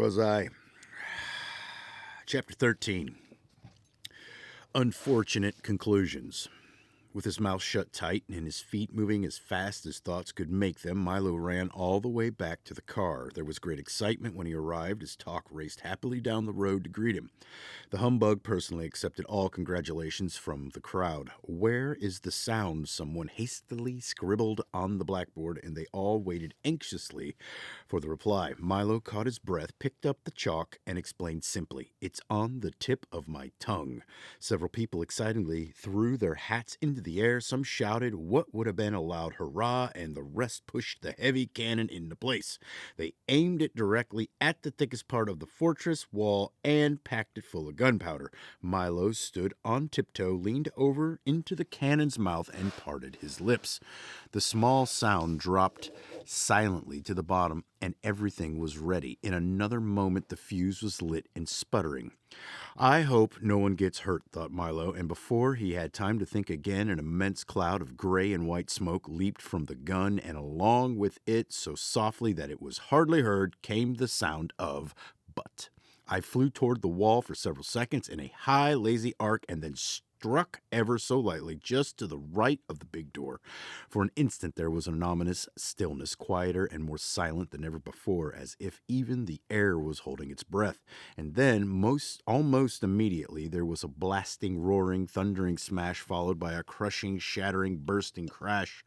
was I? Chapter 13. Unfortunate Conclusions. With his mouth shut tight and his feet moving as fast as thoughts could make them, Milo ran all the way back to the car. There was great excitement when he arrived as Talk raced happily down the road to greet him. The humbug personally accepted all congratulations from the crowd. "Where is the sound?" someone hastily scribbled on the blackboard, and they all waited anxiously for the reply. Milo caught his breath, picked up the chalk, and explained simply, "It's on the tip of my tongue." Several people excitedly threw their hats into the air. Some shouted what would have been a loud hurrah, and the rest pushed the heavy cannon into place. They aimed it directly at the thickest part of the fortress wall and packed it full of gunpowder. Milo stood on tiptoe, leaned over into the cannon's mouth, and parted his lips. The small sound dropped silently to the bottom, and everything was ready. In another moment, the fuse was lit and sputtering. "I hope no one gets hurt," thought Milo, and before he had time to think again, an immense cloud of gray and white smoke leaped from the gun, and along with it, so softly that it was hardly heard, came the sound of butt. I flew toward the wall for several seconds in a high, lazy arc, and then struck ever so lightly just to the right of the big door. For an instant there was an ominous stillness, quieter and more silent than ever before, as if even the air was holding its breath. And then, almost immediately, there was a blasting, roaring, thundering smash, followed by a crushing, shattering, bursting crash,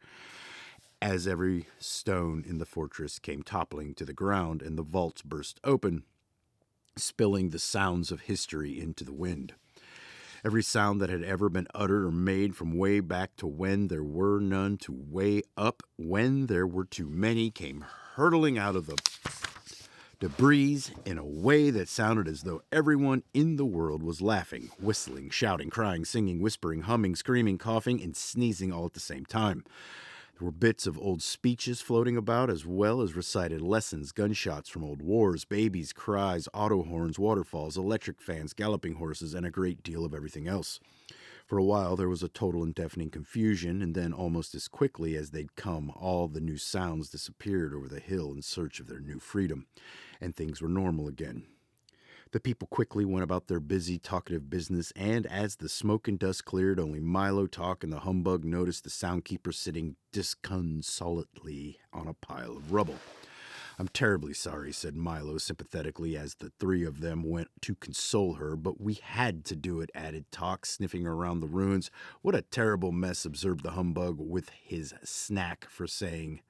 as every stone in the fortress came toppling to the ground, and the vaults burst open, spilling the sounds of history into the wind. Every sound that had ever been uttered or made, from way back to when there were none, to way up when there were too many, came hurtling out of the debris in a way that sounded as though everyone in the world was laughing, whistling, shouting, crying, singing, whispering, humming, screaming, coughing, and sneezing all at the same time. There were bits of old speeches floating about, as well as recited lessons, gunshots from old wars, babies' cries, auto horns, waterfalls, electric fans, galloping horses, and a great deal of everything else. For a while there was a total and deafening confusion, and then almost as quickly as they'd come, all the new sounds disappeared over the hill in search of their new freedom, and things were normal again. The people quickly went about their busy, talkative business, and as the smoke and dust cleared, only Milo, Talk, and the humbug noticed the soundkeeper sitting disconsolately on a pile of rubble. "I'm terribly sorry," said Milo sympathetically as the three of them went to console her, "but we had to do it," added Talk, sniffing around the ruins. "What a terrible mess," observed the humbug with his knack for saying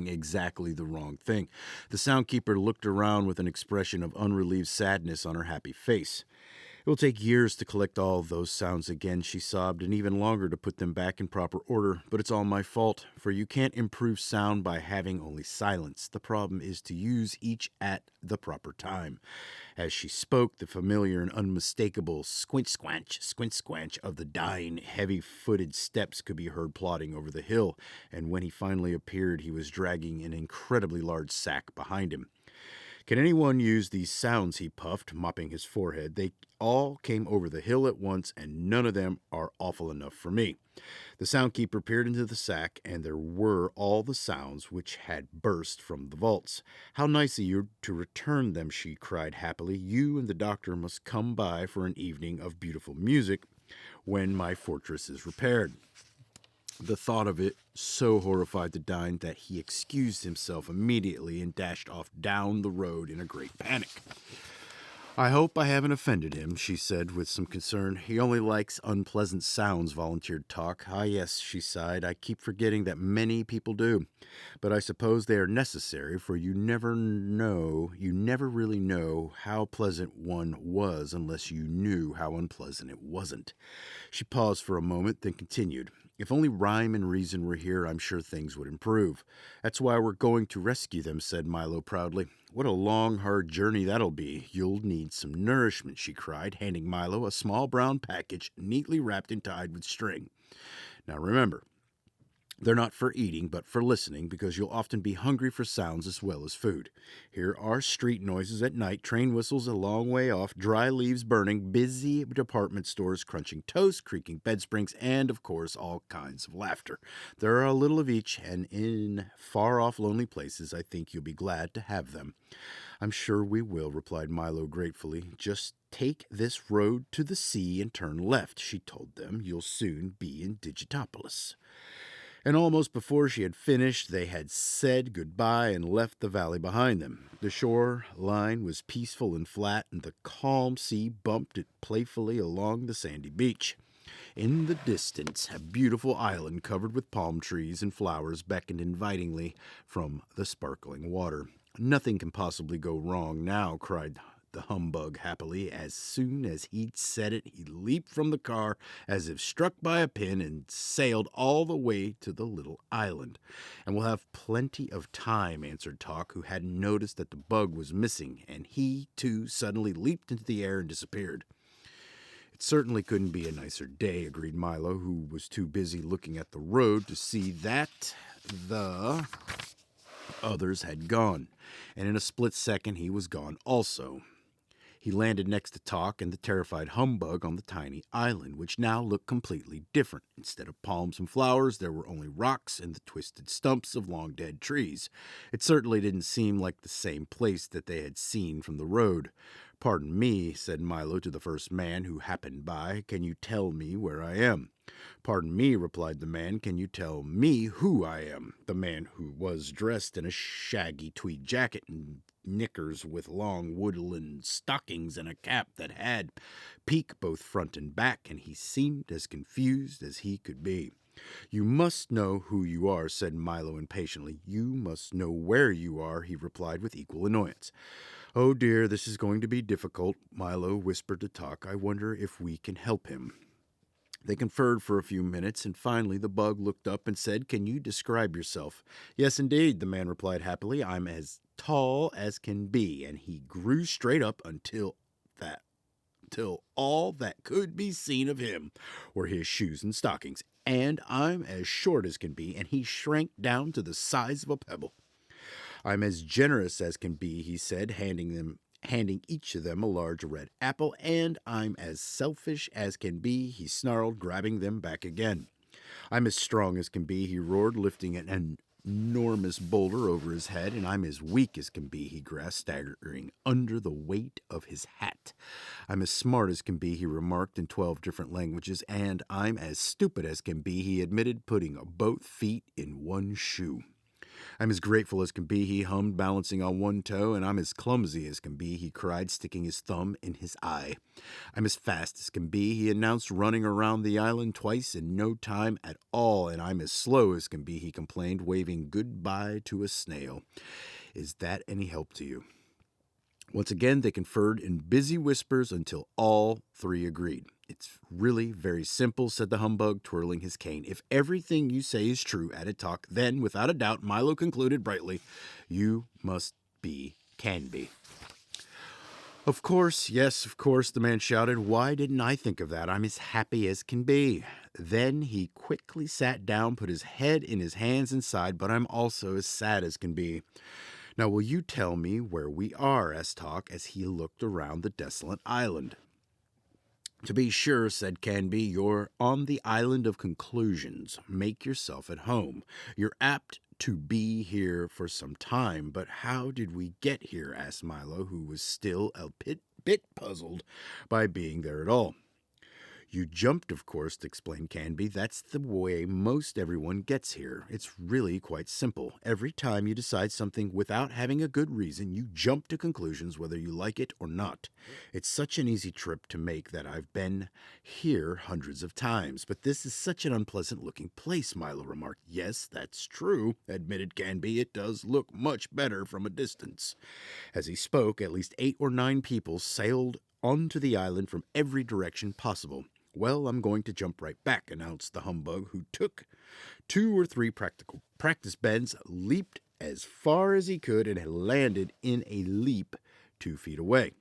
exactly the wrong thing. The soundkeeper looked around with an expression of unrelieved sadness on her happy face. "It will take years to collect all those sounds again," she sobbed, "and even longer to put them back in proper order. But it's all my fault, for you can't improve sound by having only silence. The problem is to use each at the proper time." As she spoke, the familiar and unmistakable squinch-squanch of the dying, heavy-footed steps could be heard plodding over the hill, and when he finally appeared, he was dragging an incredibly large sack behind him. "Can anyone use these sounds?" he puffed, mopping his forehead. "They all came over the hill at once, and none of them are awful enough for me." The soundkeeper peered into the sack, and there were all the sounds which had burst from the vaults. "How nice of you to return them," she cried happily. "You and the doctor must come by for an evening of beautiful music when my fortress is repaired." The thought of it so horrified the Dine that he excused himself immediately and dashed off down the road in a great panic. "I hope I haven't offended him," she said with some concern. "He only likes unpleasant sounds," volunteered Talk. "Ah, yes," she sighed. "I keep forgetting that many people do. But I suppose they are necessary, for you never really know how pleasant one was unless you knew how unpleasant it wasn't." She paused for a moment, then continued. "If only Rhyme and Reason were here, I'm sure things would improve." "That's why we're going to rescue them," said Milo proudly. "What a long, hard journey that'll be. You'll need some nourishment," she cried, handing Milo a small brown package neatly wrapped and tied with string. "Now remember, They're not for eating, but for listening, because you'll often be hungry for sounds as well as food. Here are street noises at night, train whistles a long way off, dry leaves burning, busy department stores crunching toast, creaking bed springs, and, of course, all kinds of laughter. There are a little of each, and in far off lonely places, I think you'll be glad to have them. I'm sure we will, replied Milo gratefully. Just take this road to the sea and turn left, she told them. You'll soon be in Digitopolis. And almost before she had finished, they had said goodbye and left the valley behind them. The shore line was peaceful and flat, and the calm sea bumped it playfully along the sandy beach. In the distance, a beautiful island covered with palm trees and flowers beckoned invitingly from the sparkling water. Nothing can possibly go wrong now, cried the humbug happily. As soon as he'd said it, he leaped from the car as if struck by a pin and sailed all the way to the little island. And we'll have plenty of time, answered Talk, who hadn't noticed that the bug was missing, and he, too, suddenly leaped into the air and disappeared. It certainly couldn't be a nicer day, agreed Milo, who was too busy looking at the road to see that the others had gone. And in a split second, he was gone also. He landed next to Talk and the terrified humbug on the tiny island, which now looked completely different. Instead of palms and flowers, there were only rocks and the twisted stumps of long-dead trees. It certainly didn't seem like the same place that they had seen from the road. Pardon me, said Milo to the first man who happened by. Can you tell me where I am? Pardon me, replied the man. Can you tell me who I am? The man, who was dressed in a shaggy tweed jacket and knickers with long woodland stockings and a cap that had peak both front and back, and he seemed as confused as he could be. You must know who you are, said Milo impatiently. You must know where you are, he replied with equal annoyance. Oh dear, this is going to be difficult, Milo whispered to Talk. I wonder if we can help him. They conferred for a few minutes, and finally the bug looked up and said, Can you describe yourself? Yes, indeed, the man replied happily. I'm as tall as can be, and he grew straight up until all that could be seen of him were his shoes and stockings. And I'm as short as can be, and he shrank down to the size of a pebble. I'm as generous as can be, he said, handing each of them a large red apple, and I'm as selfish as can be, he snarled, grabbing them back again. I'm as strong as can be, he roared, lifting an enormous boulder over his head, and I'm as weak as can be, he grasped, staggering under the weight of his hat. I'm as smart as can be, he remarked in 12 different languages, and I'm as stupid as can be, he admitted, putting both feet in one shoe. I'm as grateful as can be, he hummed, balancing on one toe, and I'm as clumsy as can be, he cried, sticking his thumb in his eye. I'm as fast as can be, he announced, running around the island twice in no time at all, and I'm as slow as can be, he complained, waving goodbye to a snail. Is that any help to you? Once again, they conferred in busy whispers until all three agreed. It's really very simple, said the humbug, twirling his cane. If everything you say is true, added Talk, then, without a doubt, Milo concluded brightly, you must be Canby. Of course, yes, of course, the man shouted. Why didn't I think of that? I'm as happy as can be. Then he quickly sat down, put his head in his hands and sighed, but I'm also as sad as can be. Now, will you tell me where we are? Asked Talk as he looked around the desolate island. To be sure, said Canby, you're on the island of conclusions. Make yourself at home. You're apt to be here for some time, but how did we get here? Asked Milo, who was still a bit puzzled by being there at all. You jumped, of course, explained Canby. That's the way most everyone gets here. It's really quite simple. Every time you decide something without having a good reason, you jump to conclusions whether you like it or not. It's such an easy trip to make that I've been here hundreds of times. But this is such an unpleasant-looking place, Milo remarked. Yes, that's true, admitted Canby. It does look much better from a distance. As he spoke, at least 8 or 9 people sailed onto the island from every direction possible. Well, I'm going to jump right back, announced the humbug, who took 2 or 3 practice bends, leaped as far as he could, and had landed in a leap 2 feet away.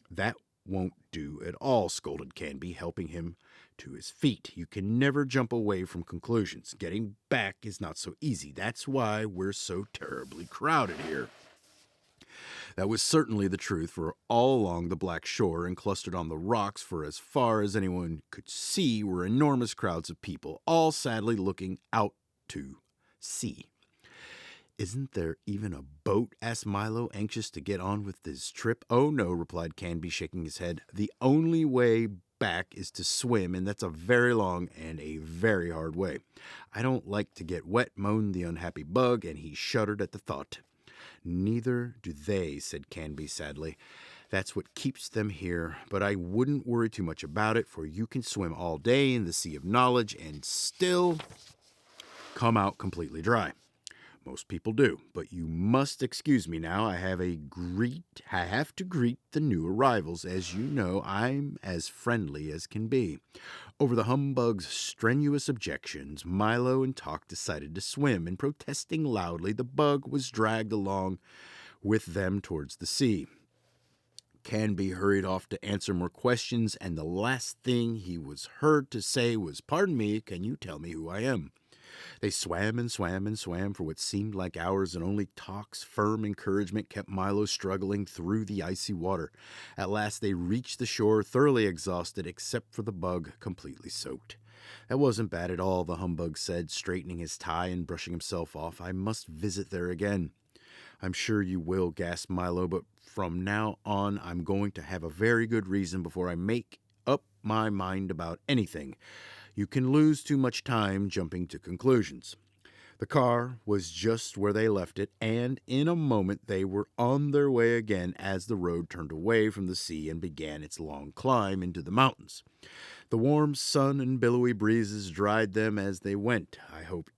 That won't do at all, scolded Canby, helping him to his feet. You can never jump away from conclusions. Getting back is not so easy. That's why we're so terribly crowded here. That was certainly the truth, for all along the black shore and clustered on the rocks for as far as anyone could see were enormous crowds of people, all sadly looking out to sea. "Isn't there even a boat?" asked Milo, anxious to get on with his trip. "Oh, no," replied Canby, shaking his head. "The only way back is to swim, and that's a very long and a very hard way." "I don't like to get wet," moaned the unhappy bug, and he shuddered at the thought. "Neither do they," said Canby sadly. "That's what keeps them here, but I wouldn't worry too much about it, for you can swim all day in the sea of knowledge and still come out completely dry. Most people do, but you must excuse me now. I have to greet the new arrivals. As you know, I'm as friendly as can be." Over the humbug's strenuous objections, Milo and Talk decided to swim, and protesting loudly, the bug was dragged along with them towards the sea. Canby hurried off to answer more questions, and the last thing he was heard to say was, "Pardon me, can you tell me who I am?" They swam and swam and swam for what seemed like hours, and only Talk's firm encouragement kept Milo struggling through the icy water. At last they reached the shore, thoroughly exhausted, except for the bug, completely soaked. "That wasn't bad at all," the humbug said, straightening his tie and brushing himself off. "I must visit there again." "I'm sure you will," gasped Milo, "but from now on I'm going to have a very good reason before I make up my mind about anything. You can lose too much time jumping to conclusions." The car was just where they left it, and in a moment they were on their way again as the road turned away from the sea and began its long climb into the mountains. The warm sun and billowy breezes dried them as they went. I hope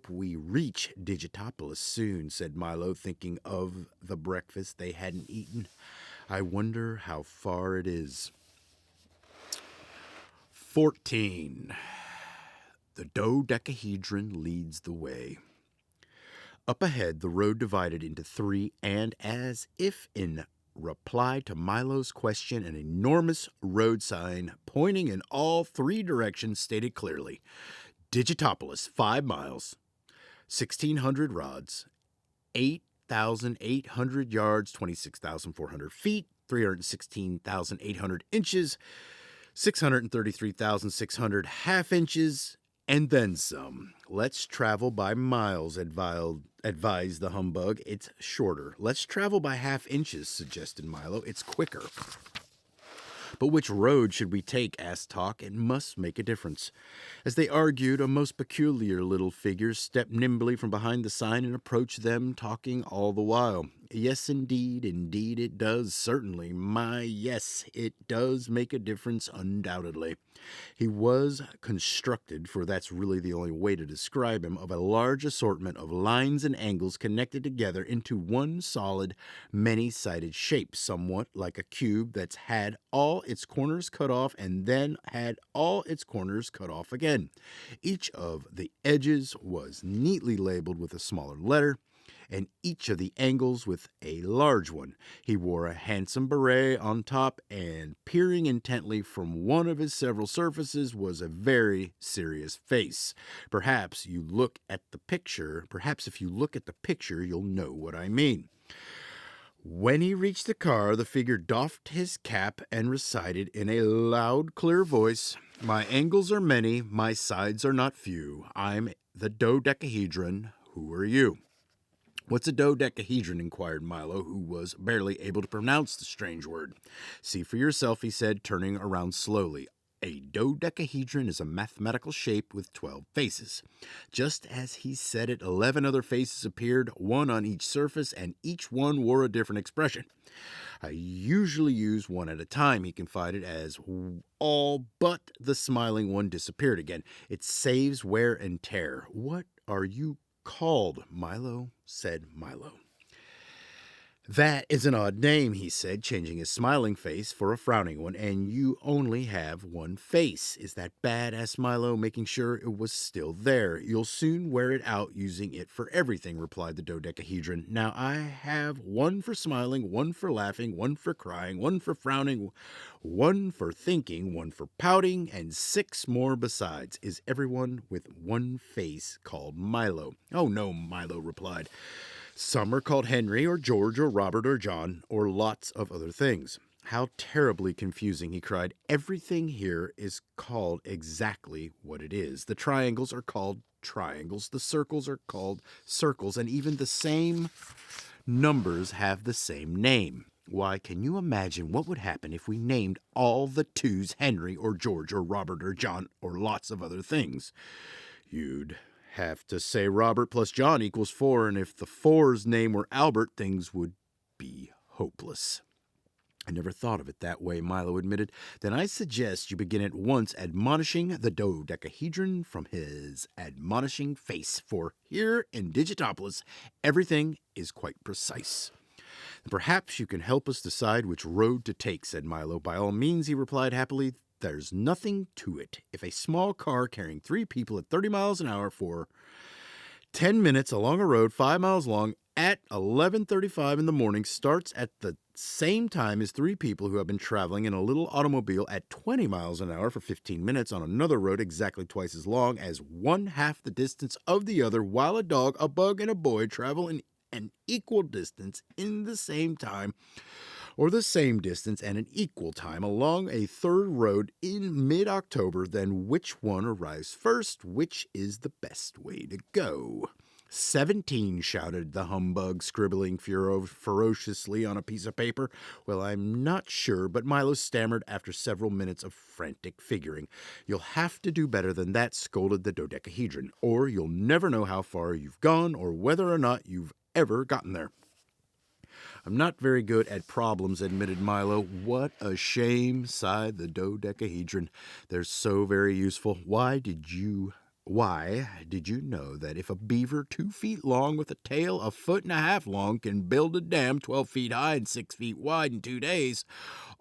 we reach Digitopolis soon," said Milo, thinking of the breakfast they hadn't eaten. "I wonder how far it is." 14. The dodecahedron leads the way. Up ahead, the road divided into three, and as if in reply to Milo's question, an enormous road sign pointing in all three directions stated clearly, "Digitopolis, 5 miles, 1,600 rods, 8,800 yards, 26,400 feet, 316,800 inches, 633,600 half inches, and then some. Let's travel by miles," advised the humbug. "It's shorter." "Let's travel by half inches," suggested Milo. "It's quicker." "But which road should we take?" asked Talk. "It must make a difference." As they argued, a most peculiar little figure stepped nimbly from behind the sign and approached them, talking all the while. "Yes, indeed it does, certainly. Yes, it does make a difference, undoubtedly." He was constructed, for that's really the only way to describe him, of a large assortment of lines and angles connected together into one solid, many-sided shape, somewhat like a cube that's had all its corners cut off and then had all its corners cut off again. Each of the edges was neatly labeled with a smaller letter, and each of the angles with a large one. He wore a handsome beret on top, and peering intently from one of his several surfaces was a very serious face. Perhaps if you look at the picture, you'll know what I mean. When he reached the car, the figure doffed his cap and recited in a loud, clear voice, "My angles are many, my sides are not few. I'm the dodecahedron. Who are you?" "What's a dodecahedron?" inquired Milo, who was barely able to pronounce the strange word. "See for yourself," he said, turning around slowly. "A dodecahedron is a mathematical shape with 12 faces." Just as he said it, 11 other faces appeared, one on each surface, and each one wore a different expression. "I usually use one at a time," he confided, as all but the smiling one disappeared again. "It saves wear and tear." "What are you called, Milo?" said Milo. That is an odd name, he said, changing his smiling face for a frowning one, and you only have one face. Is that bad? Asked Milo, making sure it was still there. You'll soon wear it out using it for everything, replied the dodecahedron. Now I have one for smiling, one for laughing, one for crying, one for frowning, one for thinking, one for pouting, and 6 more besides. Is everyone with one face called Milo? Oh no, Milo replied. Some are called Henry or George or Robert or John or lots of other things. How terribly confusing, he cried. Everything here is called exactly what it is. The triangles are called triangles, the circles are called circles, and even the same numbers have the same name. Why, can you imagine what would happen if we named all the twos Henry or George or Robert or John or lots of other things? You'd have to say Robert plus John equals 4, and if the 4's name were Albert, things would be hopeless. I never thought of it that way, Milo admitted. Then I suggest you begin at once admonishing the dodecahedron from his admonishing face, for here in Digitopolis, everything is quite precise. Perhaps you can help us decide which road to take, said Milo. By all means, he replied happily. There's nothing to it. If a small car carrying 3 people at 30 miles an hour for 10 minutes along a road 5 miles long at 11:35 in the morning starts at the same time as 3 people who have been traveling in a little automobile at 20 miles an hour for 15 minutes on another road exactly twice as long as 1/2 the distance of the other, while a dog, a bug, and a boy travel in an equal distance in the same time or the same distance and an equal time along a third road in mid-October, then which one arrives first? Which is the best way to go? 17, shouted the humbug, scribbling ferociously on a piece of paper. Well, I'm not sure, but Milo stammered after several minutes of frantic figuring. You'll have to do better than that, scolded the dodecahedron, or you'll never know how far you've gone or whether or not you've ever gotten there. I'm not very good at problems, admitted Milo. What a shame, sighed the dodecahedron. They're so very useful. Why did you know that if a beaver 2 feet long with a tail 1.5 foot long can build a dam 12 feet high and 6 feet wide in 2 days,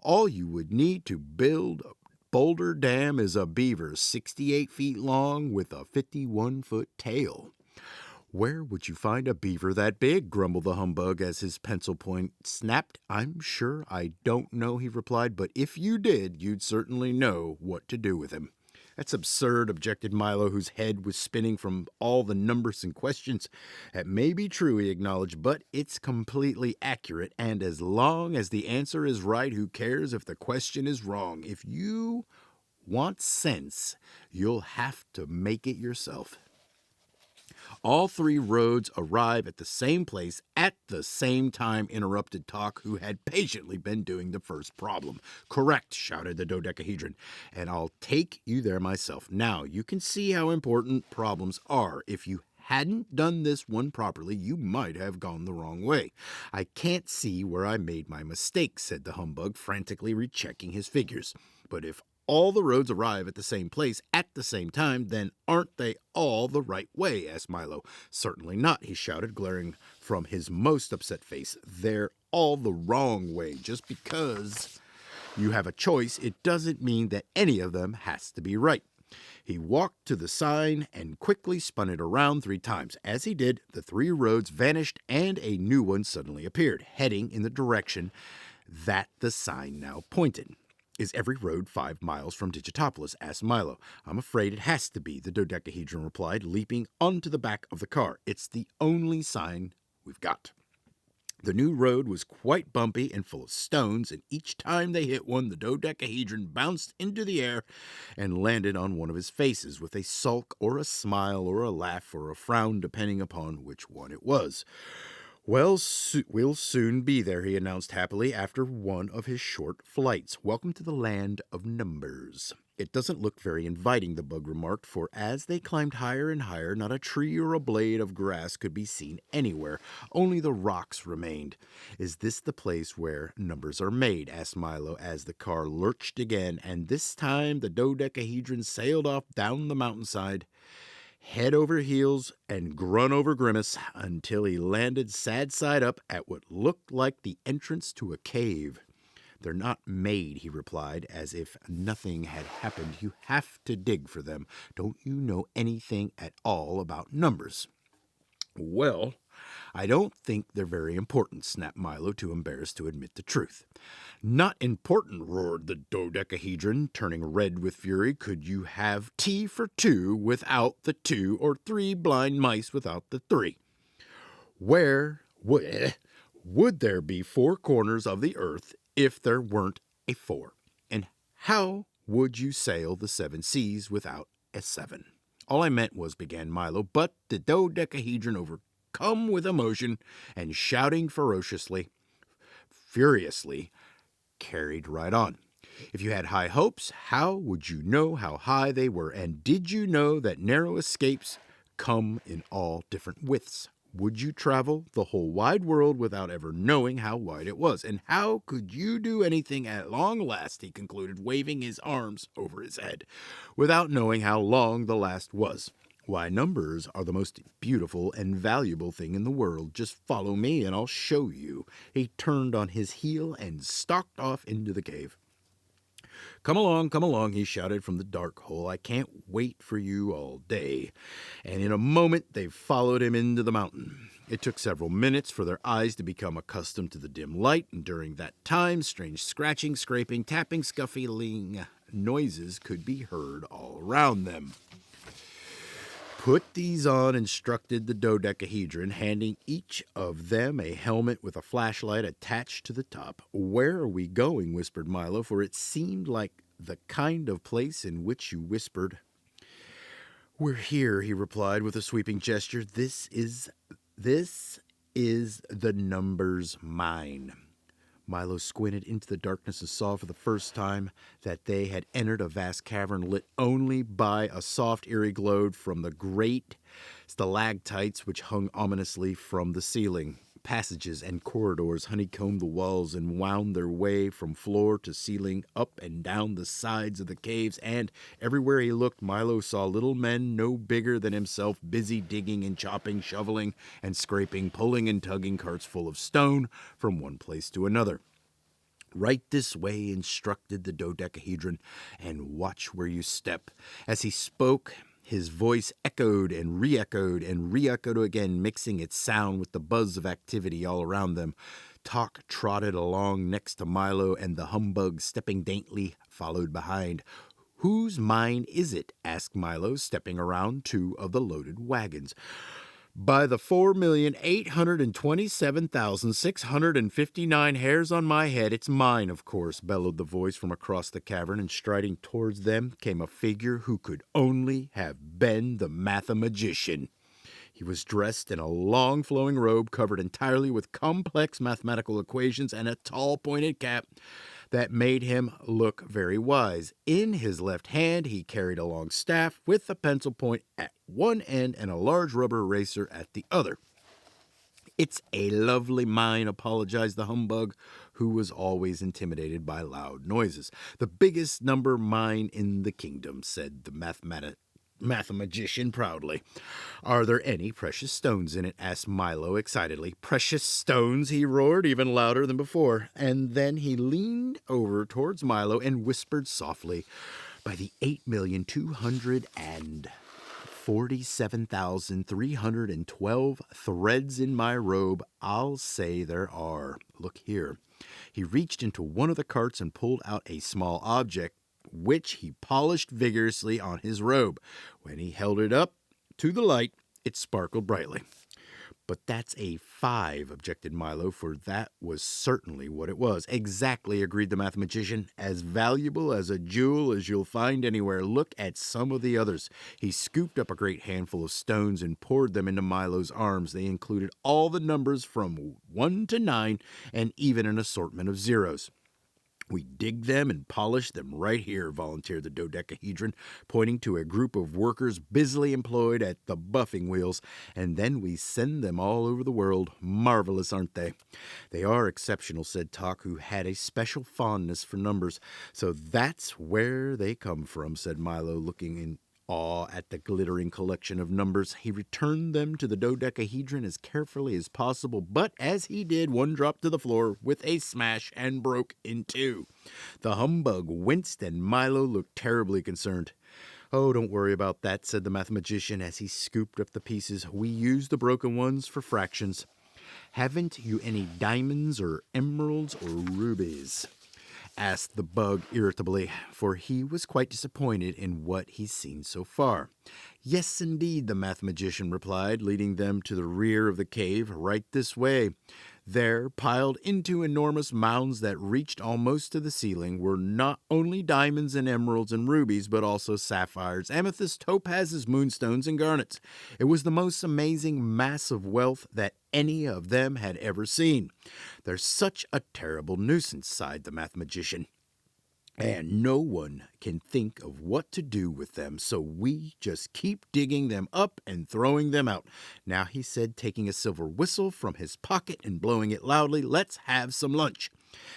all you would need to build Boulder Dam is a beaver 68 feet long with a 51-foot tail? Where would you find a beaver that big? Grumbled the humbug as his pencil point snapped. I'm sure I don't know, he replied, but if you did, you'd certainly know what to do with him. That's absurd, objected Milo, whose head was spinning from all the numbers and questions. That may be true, he acknowledged, but it's completely accurate, and as long as the answer is right, who cares if the question is wrong? If you want sense, you'll have to make it yourself. All 3 roads arrive at the same place at the same time, interrupted Talk, who had patiently been doing the first problem. Correct, shouted the dodecahedron, and I'll take you there myself. Now, you can see how important problems are. If you hadn't done this one properly, you might have gone the wrong way. I can't see where I made my mistake, said the humbug, frantically rechecking his figures. But if all the roads arrive at the same place at the same time, then aren't they all the right way? Asked Milo. Certainly not, he shouted, glaring from his most upset face. They're all the wrong way. Just because you have a choice, it doesn't mean that any of them has to be right. He walked to the sign and quickly spun it around 3 times. As he did, the 3 roads vanished and a new one suddenly appeared, heading in the direction that the sign now pointed. Is every road 5 miles from Digitopolis? Asked Milo. I'm afraid it has to be, the dodecahedron replied, leaping onto the back of the car. It's the only sign we've got. The new road was quite bumpy and full of stones, and each time they hit one, the dodecahedron bounced into the air and landed on one of his faces with a sulk or a smile or a laugh or a frown, depending upon which one it was. Well, we'll soon be there, he announced happily after one of his short flights. Welcome to the land of numbers. It doesn't look very inviting, the bug remarked, for as they climbed higher and higher, not a tree or a blade of grass could be seen anywhere. Only the rocks remained. Is this the place where numbers are made? Asked Milo as the car lurched again, and this time the dodecahedron sailed off down the mountainside. head over heels and grunt over grimace until he landed sad side up at what looked like the entrance to a cave. "They're not made," he replied, as if nothing had happened. "You have to dig for them. Don't you know anything at all about numbers?" "Well, I don't think they're very important," snapped Milo, too embarrassed to admit the truth. "Not important," roared the dodecahedron, turning red with fury. "Could you have tea for two without the two, or three blind mice without the three? Where would there be four corners of the earth if there weren't a four? And how would you sail the seven seas without a seven?" "All I meant was," began Milo, but the dodecahedron, overcome with emotion and shouting furiously, carried right on. "If you had high hopes, how would you know how high they were? And did you know that narrow escapes come in all different widths? Would you travel the whole wide world without ever knowing how wide it was? And how could you do anything at long last," he concluded, waving his arms over his head, "without knowing how long the last was? Why, numbers are the most beautiful and valuable thing in the world. Just follow me and I'll show you." He turned on his heel and stalked off into the cave. Come along," he shouted from the dark hole. "I can't wait for you all day." And in a moment they followed him into the mountain. It took several minutes for their eyes to become accustomed to the dim light, and during that time, strange scratching, scraping, tapping, scuffling noises could be heard all around them. "Put these on," instructed the dodecahedron, handing each of them a helmet with a flashlight attached to the top. "Where are we going?" whispered Milo, for it seemed like the kind of place in which you whispered. "We're here," he replied with a sweeping gesture. This is the numbers mine." Milo squinted into the darkness and saw for the first time that they had entered a vast cavern lit only by a soft, eerie glow from the great stalactites which hung ominously from the ceiling. Passages and corridors honeycombed the walls and wound their way from floor to ceiling, up and down the sides of the caves, and everywhere he looked, Milo saw little men no bigger than himself, busy digging and chopping, shoveling and scraping, pulling and tugging carts full of stone from one place to another. "Right this way," instructed the dodecahedron, "and watch where you step." As he spoke, his voice echoed and re-echoed again, mixing its sound with the buzz of activity all around them. Talk trotted along next to Milo, and the humbug, stepping daintily, followed behind. "Whose mine is it?" asked Milo, stepping around two of the loaded wagons. "By the 4,827,659 hairs on my head, it's mine, of course," bellowed the voice from across the cavern, and striding towards them came a figure who could only have been the mathemagician. He was dressed in a long flowing robe covered entirely with complex mathematical equations and a tall pointed cap that made him look very wise. In his left hand he carried a long staff with a pencil point at one end and a large rubber eraser at the other. "It's a lovely mine," apologized the humbug, who was always intimidated by loud noises. "The biggest number mine in the kingdom," said the mathemagician proudly. "Are there any precious stones in it?" asked Milo excitedly. "Precious stones?" he roared, even louder than before. And then he leaned over towards Milo and whispered softly, "By the 8,247,312 threads in my robe, I'll say there are. Look here." He reached into one of the carts and pulled out a small object, which he polished vigorously on his robe. When he held it up to the light, it sparkled brightly. "But that's a 5, objected Milo, for that was certainly what it was. "Exactly," agreed the mathematician. "As valuable as a jewel as you'll find anywhere. Look at some of the others." He scooped up a great handful of stones and poured them into Milo's arms. They included all the numbers from 1 to 9 and even an assortment of zeros. "We dig them and polish them right here," volunteered the dodecahedron, pointing to a group of workers busily employed at the buffing wheels, "and then we send them all over the world. Marvelous, aren't they?" "They are exceptional," said Tok, who had a special fondness for numbers. "So that's where they come from," said Milo, looking in awe at the glittering collection of numbers, he returned them to the dodecahedron as carefully as possible, but as he did, one dropped to the floor with a smash and broke in two. The humbug winced, and Milo looked terribly concerned. "Oh, don't worry about that," said the mathematician as he scooped up the pieces. "We used the broken ones for fractions. Haven't you any diamonds or emeralds or rubies?" asked the bug irritably, for he was quite disappointed in what he'd seen so far. "Yes, indeed," the mathematician replied, leading them to the rear of the cave. "Right this way." There, piled into enormous mounds that reached almost to the ceiling, were not only diamonds and emeralds and rubies, but also sapphires, amethysts, topazes, moonstones, and garnets. It was the most amazing mass of wealth that any of them had ever seen. "They're such a terrible nuisance," sighed the mathematician, "and no one can think of what to do with them, so we just keep digging them up and throwing them out. Now," he said, taking a silver whistle from his pocket and blowing it loudly, "let's have some lunch."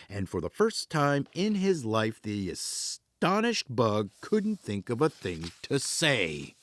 And for the first time in his life, the astonished bug couldn't think of a thing to say.